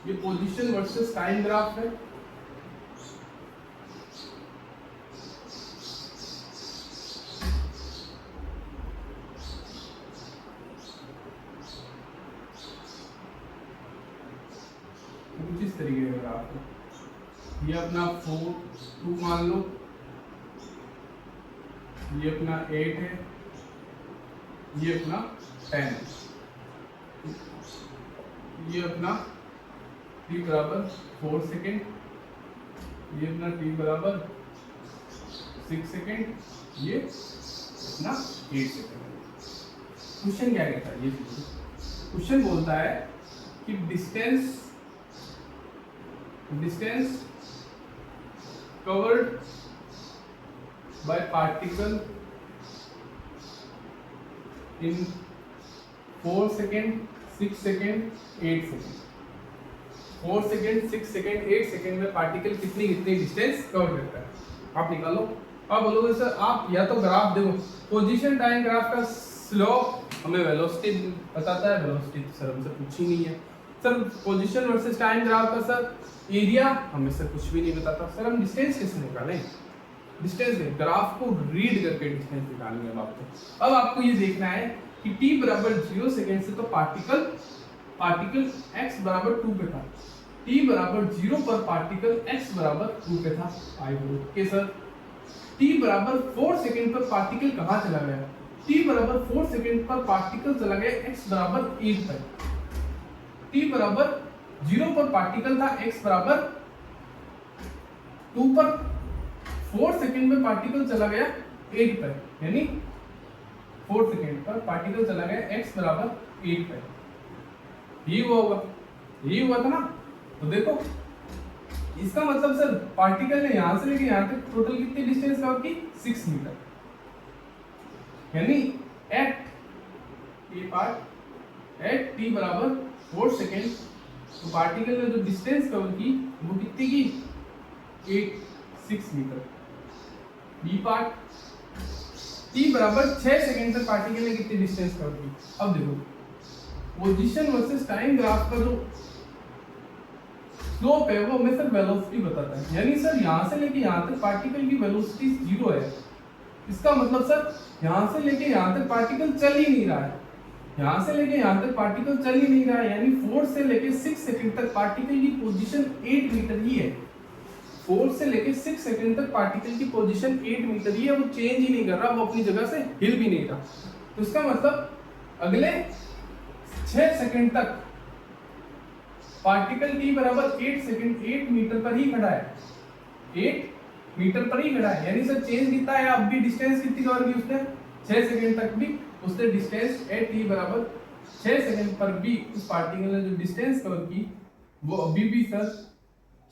ये पोजीशन वर्सेस टाइम ग्राफ है। कुछ इस तरीके का ग्राफ है। ये अपना 4 2 मान लो, ये अपना 8 है, ये अपना 10 है, ये अपना t बराबर 4 सेकेंड, ये अपना t बराबर 6 सेकेंड, ये अपना 8 सेकेंड। क्वेश्चन क्या कहता है, ये क्वेश्चन बोलता है कि distance covered by particle in 4 second 6 second 8 second. 4 second 6 second 8 second में पार्टिकल कितनी डिस्टेंस कवर करता है, आप निकालो। आप बोलोगे सर आप या तो ग्राफ देखो, पोजीशन टाइम ग्राफ का स्लोप हमें वेलोसिटी बताता है, वेलोसिटी तो सर हमसे पूछी नहीं है। Sir position versus time graph का सर एरिया हमें सर कुछ भी नहीं बताता। सर हम डिस्टेंस कैसे निकालें, डिस्टेंस ग्राफ को रीड करके डिस्टेंस निकालेंगे। अब आपको ये देखना है कि t बराबर 0 सेकेंड से तो पार्टिकल x बराबर 2 पे था, t बराबर 0 पर पार्टिकल x बराबर 2 पे था। आई ओके सर, t बराबर 4 सेकेंड पर पार्टिकल कहाँ चला गया, t बराबर 4 सेकेंड पर पार्टिकल चला गया x बराबर 8 पर। t बराबर 0 पर पार्टिकल था, x बराबर 2 पर, 4 सेकेंड में पार्टिकल चला गया 8 पर, यानी 4 सेकेंड पर पार्टिकल चला गया x बराबर 8 पर। ये हुआ था ना। तो देखो इसका मतलब सर पार्टिकल ने यहां से लेके यहां तक टोटल कितनी डिस्टेंस कवर की, 6 मीटर। यानी एट t बराबर 4 सेकेंड तो पार्टिकल ने जो डिस्टेंस कवर की वो कितनी की, 6 मीटर। बी पार्ट, t बराबर 6 सेकेंड तक पार्टिकल ने कितनी डिस्टेंस कवर की। अब देखो पोजीशन वर्सेस टाइम ग्राफ का जो स्लोप है वो हमें सर वेलोसिटी बताता है। यानी सर यहाँ से लेके यहाँ तक पार्टिकल की वेलोसिटी 0 है। इसका मतलब सर यहाँ से लेके यहाँ तक पार्टिकल चल ही नहीं रहा है, यहाँ से लेके यहाँ तक पार्टिकल चल ही नहीं रहा है, यानी 4 से लेके 6 सेकंड तक पार्टिकल की पोजीशन 8 मीटर ही है। 4 से लेके 6 सेकंड तक पार्टिकल की पोजीशन 8 मीटर ही है, वो चेंज ही नहीं कर रहा, वो अपनी जगह से हिल भी नहीं रहा। तो इसका मतलब अगले 6 सेकंड तक पार्टिकल t बराबर 8 सेकंड 8 मीटर पर ही खड़ा है, 8 मीटर पर ही खड़ा है। यानी सर चेंज कितना है, अब भी डिस्टेंस कितनी कवर की उसने, 6 सेकंड तक भी उसने डिस्टेंस एट t बराबर 6 सेकंड पर भी उस पार्टिकल ने जो डिस्टेंस कवर की वो अभी भी सर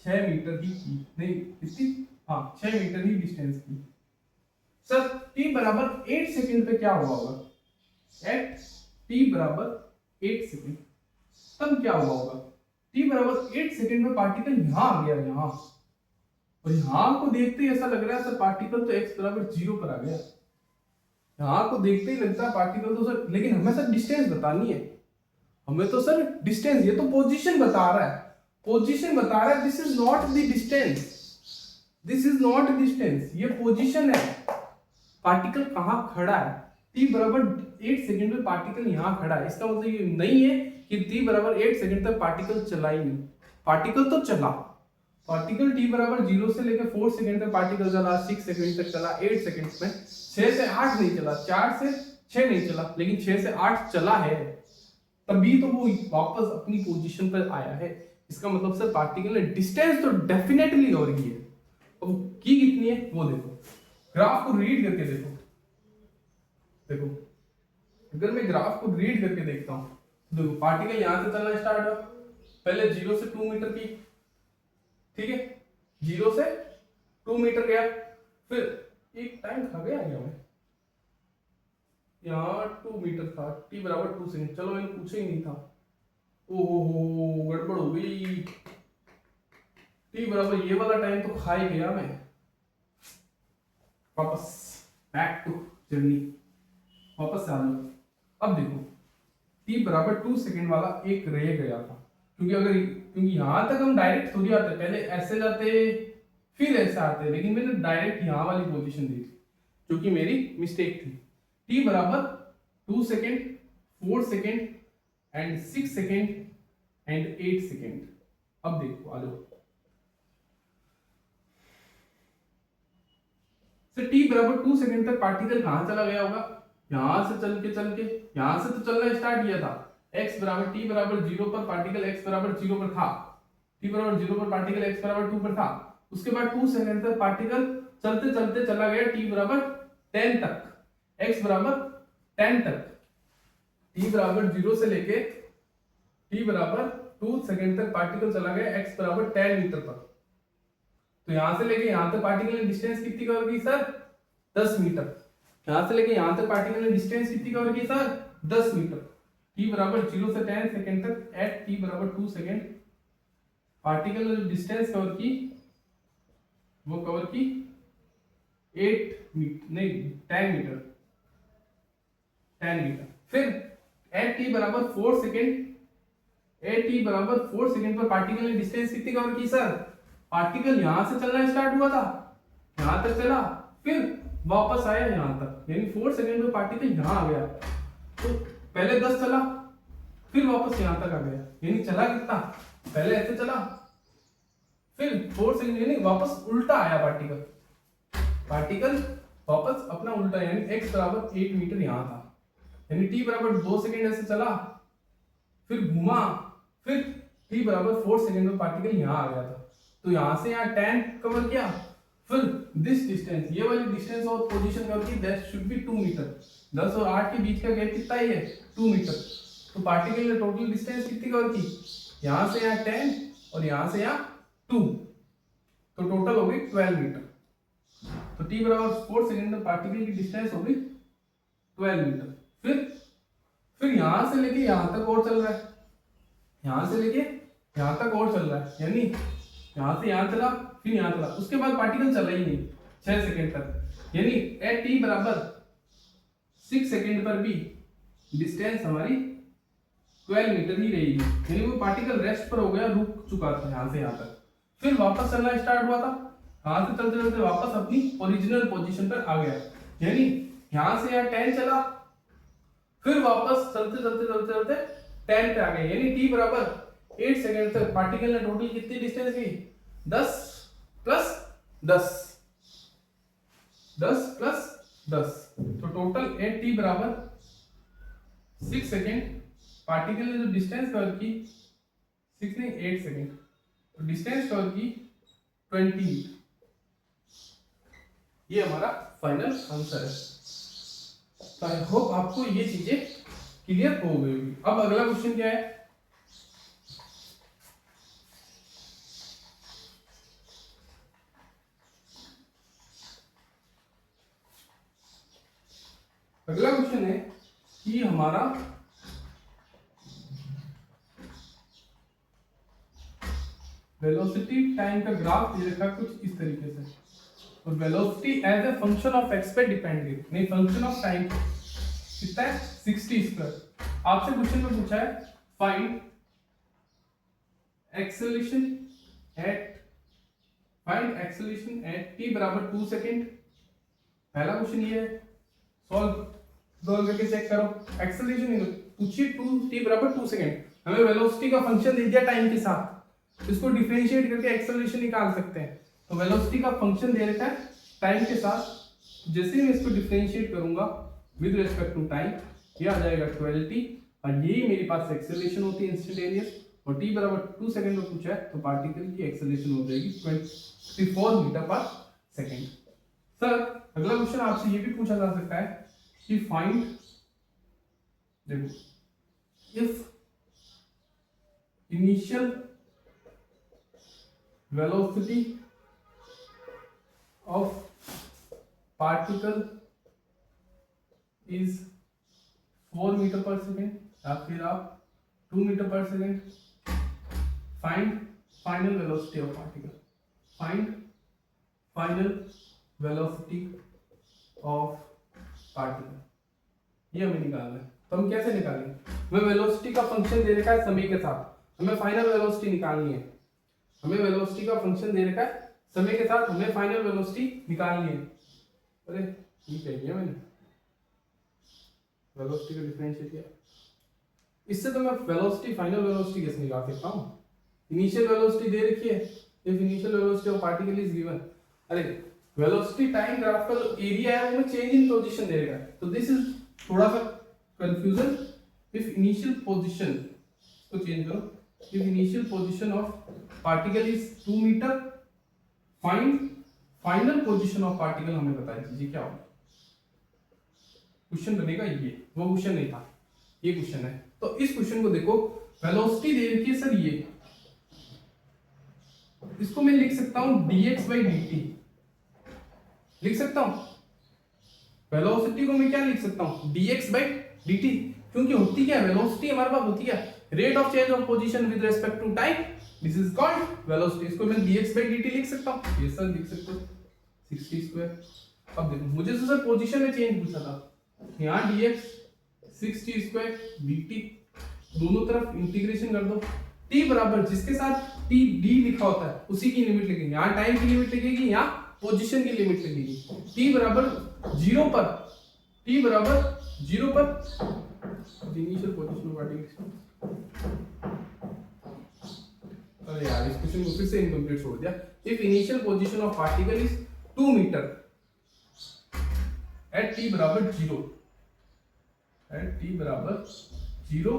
6 मीटर ही की, नहीं कितनी, हाँ 6 मीटर ही डिस्टेंस की। सर t बराबर 8 सेकंड पे क्या हुआ होगा, एट t बराबर 8 सेकंड तब क्या हुआ होगा, t बराबर 8 सेकंड में पार्टिकल यहाँ आ गया, यहाँ, और यहाँ को देखते ही ऐसा लग रहा है सर पार्टिकल तो x बराबर 0 पर आ गया। यहाँ को देखते ही लगता है पार्टिकल तो सर, लेकिन हमें सर डिस्टेंस बतानी है, हमें तो सर डिस्टेंस, ये तो पोजीशन बता रहा है, पोजीशन बता रहा है, this is not the distance, this is not distance, ये पोजीशन है। पार्टिकल कहाँ खड़ा है, t बराबर 8 सेकंड में पार्टिकल यहाँ खड़ा है, इसका मतलब ये नहीं है कि t बराबर 8 सेकंड तक पार्टिकल चला ही नहीं, पार्टिकल तो चला, पार्टिकल t बराबर 0 से लेकर 4 सेकंड तक पार्टिकल चला, 6 सेकंड तक चला, 8 सेकंड में 6 से 8 नहीं चला, 4 से 6 नहीं चला, लेकिन 6 से 8 चला है, तभी तो वो वापस अपनी पोजीशन पर आया है। इसका मतलब सर पार्टिकल ने डिस्टेंस तो डेफिनेटली कवर की है, अब की कितनी है वो देखो, ग्राफ को रीड करके देखो, देखो अगर मैं ग्राफ को रीड करके देखता हूं तो देखो पार्टिकल यहां से चलना स्टार्ट हुआ, पहले 0 से 2 मीटर की, ठीक है, 0 से 2 मीटर गया, फिर एक टाइम खा गया मैं, यहाँ 2 मीटर था, t बराबर 2 सेकंड, चलो मैंने पूछा ही नहीं था, ओहो गड़बड़ हो गई, t बराबर ये वाला टाइम तो खा ही गया मैं। वापस बैक टू जर्नी, वापस से आ जाओ। अब देखो t बराबर 2 सेकंड वाला एक रह गया था, क्योंकि यहां तक हम डायरेक्ट थोड़ी आते, पहले ऐसे जाते फिर ऐसे आते, लेकिन मैंने डायरेक्ट यहाँ वाली पोजीशन दी थी जो कि मेरी मिस्टेक थी। t बराबर 2 second, 4 second and 6 second and 8 second. अब देखो आ जाओ, t बराबर 2 सेकेंड तक पार्टिकल कहां चला गया होगा, यहां से चल के यहां से तो चलना स्टार्ट किया था, x बराबर t बराबर 0 पर पार्टिकल x बराबर 0 पर था, t बराबर 0 पर पार्टिकल x बराबर 2 पर था, उसके बाद 2 सेकंड तक पार्टिकल चलते चलते चला गया t बराबर 10 तक, x बराबर 10 तक, t बराबर 0 से लेके t बराबर 2 सेकंड तक पार्टिकल चला गया x बराबर 10 मीटर तक। तो यहां से लेके यहां तक पार्टिकल ने डिस्टेंस कितनी कवर की सर, 10 मीटर। यहां से लेके यहां तक पार्टिकल ने डिस्टेंस कितनी कवर की सर, 10 मीटर। t बराबर 0 से 10 सेकंड तक एट t बराबर 2 सेकंड पार्टिकल ने जो डिस्टेंस कवर की वो कवर की 8 मीटर, नहीं 10 मीटर, 10 मीटर। फिर एट t बराबर 4 सेकंड, एट t बराबर 4 सेकंड पर पार्टिकल ने डिस्टेंस कितनी कवर की सर, पार्टिकल यहां से चलना स्टार्ट हुआ था, यहां तक चला, फिर वापस आया यहां तक, यानी 4 सेकंड में पार्टिकल यहां आ गया। तो पहले 10 चला, फिर वापस यहां तक आ गया, यानी चला कितना, पहले ऐसे चला, फिर 4 सेकंड, यानी वापस उल्टा आया पार्टिकल, पार्टिकल वापस अपना उल्टा, यानी x बराबर 8 मीटर यहां था, यानी t बराबर 2 सेकंड ऐसे चला, फिर घुमा, फिर t बराबर 4 सेकंड में पार्टिकल यहां आ गया था। तो यहां से यहां 10 कवर किया, फिर दिस डिस्टेंस, ये वाली डिस्टेंस और पोजीशन कवर की, दैट शुड बी 2 मीटर। 10 और 8 के बीच का गैप कितना ही है, 2 मीटर। तो पार्टिकल ने टोटल डिस्टेंस कितनी कवर की, यहां से यहां 10 और यहां से यहां 2, तो टोटल हो गई 12 मीटर। तो t बराबर 4 सेकंड में पार्टिकल की डिस्टेंस हो गई 12 मीटर। फिर यहां से लेके यहां तक और चल रहा है, यहां से लेके यहां तक और चल रहा है, यानी यहां से यहां चला, फिर यहां चला, उसके बाद पार्टिकल चला ही नहीं 6 सेकंड तक, यानी एट t बराबर 6 सेकंड पर भी डिस्टेंस हमारी 12 मीटर ही रहेगी, यानी वो पार्टिकल रेस्ट पर हो गया, रुक चुका था यहां से यहां तक। फिर वापस चलना स्टार्ट हुआ था, यहां से चलते चलते वापस अपनी ओरिजिनल पोजीशन पर आ गया, यानी यहां से यहां 10 चला, फिर वापस चलते चलते चलते चलते 10 पे आ गए, यानी t बराबर 8 सेकंड तक पार्टिकल ने टोटल कितनी डिस्टेंस की 10 प्लस 10 10 प्लस 10, तो टोटल 8t बराबर 6 सेकंड पार्टिकल ने जो डिस्टेंस कवर की 6 नहीं 8 सेकंड, तो डिस्टेंस कवर की 20 मीटर। ये हमारा फाइनल आंसर है। तो आई होप आपको ये चीजें क्लियर हो गई होगी। अब अगला क्वेश्चन क्या है, अगला क्वेश्चन है कि हमारा वेलोसिटी टाइम का ग्राफ दे रखा कुछ इस तरीके से, और velocity as a function of x पे डिपेंड है, नहीं फंक्शन ऑफ टाइम कितना है 60 स्क्वायर। आपसे क्वेश्चन में पूछा है फाइंड एक्सेलरेशन एट t बराबर 2 सेकंड। पहला क्वेश्चन ये है, सॉल्व करके चेक करो। एक्सेलरेशन पूछिए 2t बराबर 2 सेकंड, हमें वेलोसिटी का फंक्शन दे दिया टाइम के साथ, इसको डिफरेंशिएट करके एक्सेलरेशन निकाल सकते हैं। तो वेलोसिटी का फंक्शन दे रखा है टाइम के साथ, जैसे मैं इसको डिफरेंशिएट करूंगा विद रिस्पेक्ट टू टाइम, ये आ जाएगा 12t, और यही मेरे पास एक्सेलरेशन होती है इंस्टेंटेनियस, और t बराबर 2 सेकंड में पूछा है तो पार्टिकल की एक्सेलरेशन हो जाएगी 24 मीटर पर सेकंड। सर अगला क्वेश्चन आपसे ये भी पूछा जा सकता है कि फाइंड, देखो if initial velocity of particle is 4 metre per second या फिर आप 2 metre per second, find final velocity of particle, find final velocity of particle, ये हमें निकालना है। तो हम कैसे निकालेंगे, हमें वेलोसिटी का फंक्शन दे रखा है समय के साथ, हमें फाइनल वेलोसिटी निकालनी है। हमें वेलोसिटी का फंक्शन दे रखा है समय के साथ, हमें फाइनल वेलोसिटी निकालनी है। अरे ये क्या किया मैंने, वेलोसिटी का डिफरेंशिएट किया, इससे तो मैं वेलोसिटी फाइनल वेलोसिटी कैसे निकाल सकता हूँ। इनिशियल वेलोसिटी दे रखी है, if initial velocity of particle is given, अरे वेलोसिटी टाइम ग्राफ का जो एरिया है वो में चेंज इन पोजीशन दे रखा है, तो दिस इज थोड़ा सा कंफ्यूजन। इफ इनिशियल पोजीशन, इसको चेंज करो, if initial position of particle is 2 metre, find final position of particle, हमें बता दीजिए क्या होगा। क्वेश्चन बनेगा ये, वो क्वेश्चन नहीं था, ये क्वेश्चन है। तो इस क्वेश्चन को देखो, वेलोसिटी दे रखी है सर ये, इसको मैं लिख सकता हूं dx/dt, लिख सकता हूं वेलोसिटी को मैं क्या लिख सकता हूं dx/dt, क्योंकि होती क्या है वेलोसिटी हमारे पास होती है rate of change of position with respect to time, this is called velocity. इसको मैं dx/dt लिख सकता हूं, ये सर लिख सकते हो 60 स्क्वायर। अब देखो मुझे तो सर पोजीशन में चेंज पूछा था, यहाँ dx 60 स्क्वायर dt, दोनों तरफ इंटीग्रेशन कर दो, t बराबर जिसके साथ t d लिखा होता है उसी की लिमिट लिखेंगे, यहाँ टाइम की लिमिट लिखेगी, यहाँ पोजीशन की लिमिट लिखेगी। t बराबर 0 पर, t बराबर 0 पर इनिशियल पोजीशन पार्टिकल, अरे यार इस क्वेश्चन को फिर से इनकम्प्लीट छोड़ दिया। If initial position of particle is 2 metre at t बराबर 0, एट t बराबर 0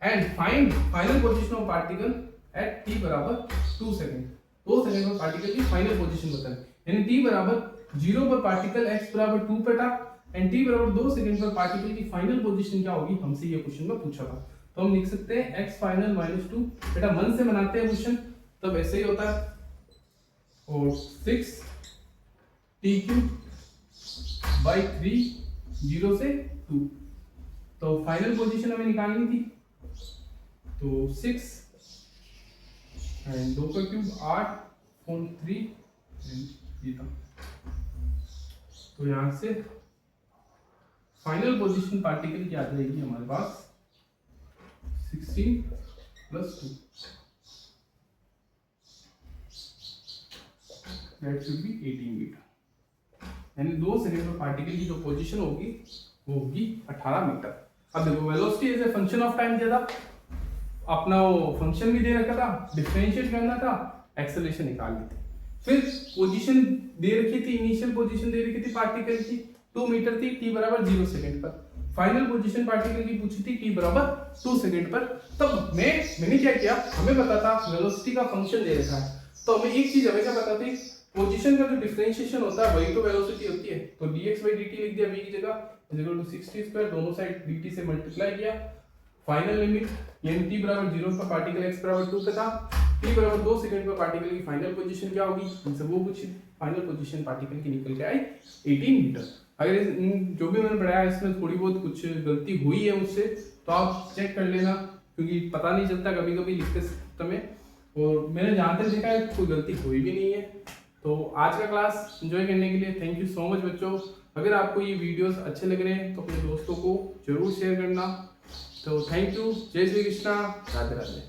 and find final position of particle at t बराबर 2 सेकंड, 2 सेकंड में पार्टिकल की फाइनल पोजीशन बताएं, यानी t बराबर 0 पर पार्टिकल x बराबर 2 पे था एंड t बराबर 2 सेकंड पर पार्टिकल की फाइनल पोजीशन क्या होगी, हमसे ये क्वेश्चन में पूछा था। तो हम लिख सकते हैं x फाइनल - 2, बेटा मन से बनाते हैं क्वेश्चन तब ऐसे ही होता है, और 6t³/3 0 से 2, तो फाइनल पोजीशन हमें निकालनी थी, तो 6 एंड 2 का क्यूब 8 और 3 ये था, तो यहां से फाइनल पोजीशन पार्टिकल की आ जाएगी हमारे पास 16 + 2, दैट शुड बी 18 मीटर, यानी 2 सेकंड में पार्टिकल की जो पोजीशन होगी वो होगी 18 मीटर। अब देखो velocity as a function of time दिया था, अपना वो फंक्शन भी दे रखा था, डिफरेंशिएट करना था, एक्सेलरेशन निकालनी थी। फिर पोजीशन दे रखी थी, इनिशियल पोजीशन दे रखी थी पार्टिकल की 2 मीटर थी, t बराबर 0 सेकंड पर। फाइनल पोजीशन पार्टिकल की पूछी थी t बराबर 2 सेकंड पर। तब मैंने क्या किया, हमें पता था वेलोसिटी का फंक्शन दे रखा है, तो हमें एक चीज हमेशा पता थी, पोजीशन का जो डिफरेंशिएशन होता है वही तो वेलोसिटी होती है। तो dx/dt लिख दिया v की जगह = 60², दोनों साइड dt से मल्टीप्लाई किया। फाइनल लिमिट यानी t बराबर 0 पर पार्टिकल x बराबर 2 पे था, t बराबर 2 सेकंड पर पार्टिकल की फाइनल पोजीशन क्या होगी, हमसे वो पूछी। फाइनल पोजीशन पार्टिकल की निकल के आई 18 मीटर। अगर जो भी मैंने पढ़ाया इसमें थोड़ी बहुत कुछ गलती हुई है मुझसे, तो आप चेक कर लेना, क्योंकि पता नहीं चलता कभी कभी लिखते समय, और मैंने जहाँ तक देखा है कोई गलती हुई भी नहीं है। तो आज का क्लास एंजॉय करने के लिए थैंक यू सो मच बच्चों। अगर आपको ये वीडियोस अच्छे लग रहे हैं तो अपने दोस्तों को जरूर शेयर करना। तो थैंक यू, जय श्री कृष्णा, राधे राधे।